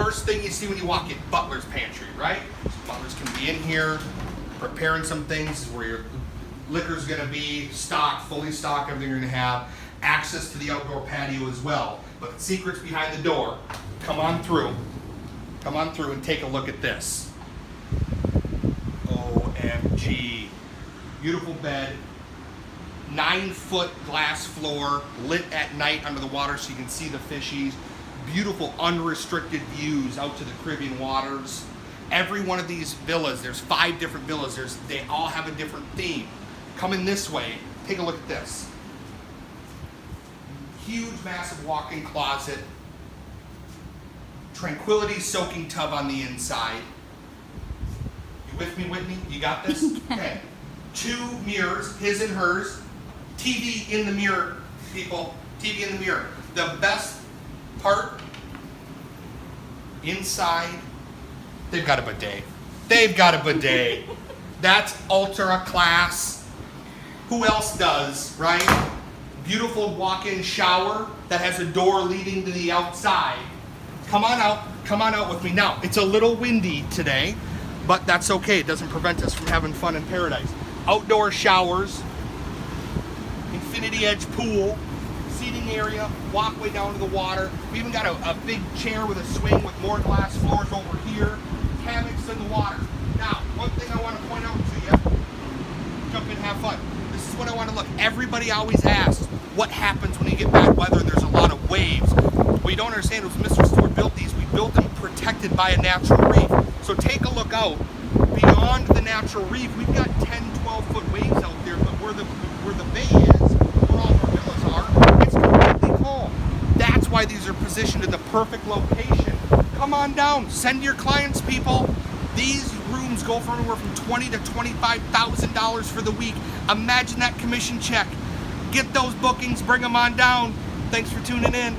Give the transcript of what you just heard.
first thing you see when you walk in, butler's pantry, right? So butlers can be in here preparing some things. This is where your liquor's gonna be stocked, fully stocked, everything you're gonna have. Access to the outdoor patio as well. But the secret's behind the door. Come on through. Come on through and take a look at this. OMG. Beautiful bed. 9-foot glass floor, lit at night under the water so you can see the fishies. Beautiful unrestricted views out to the Caribbean waters. Every one of these villas, there's 5 different villas. They all have a different theme. Coming this way, take a look at this. Huge, massive walk-in closet. Tranquility soaking tub on the inside. You with me, Whitney? You got this? Okay. 2 mirrors, his and hers. TV in the mirror, people. TV in the mirror. The best part, inside, they've got a bidet. They've got a bidet. That's ultra class. Who else does, right? Beautiful walk-in shower that has a door leading to the outside. Come on out with me. Now, it's a little windy today, but that's okay. It doesn't prevent us from having fun in paradise. Outdoor showers, infinity edge pool, seating area, walkway down to the water. We even got a big chair with a swing with more glass floors over here. Hammocks in the water. Now, one thing I want to point out to you, jump in, have fun. This is what I want to look. Everybody always asks, what happens when you get bad weather and there's a lot of waves? What you don't understand is Mr. Stewart built these. We built them protected by a natural reef. So take a look out. Beyond the natural reef, we've got 10, 12-foot waves out there, but where the bay is, where all of our villas are, it's completely calm. That's why these are positioned in the perfect location. Come on down, send your clients, people. These rooms go for anywhere from $20,000 to $25,000 for the week. Imagine that commission check. Get those bookings, bring them on down. Thanks for tuning in.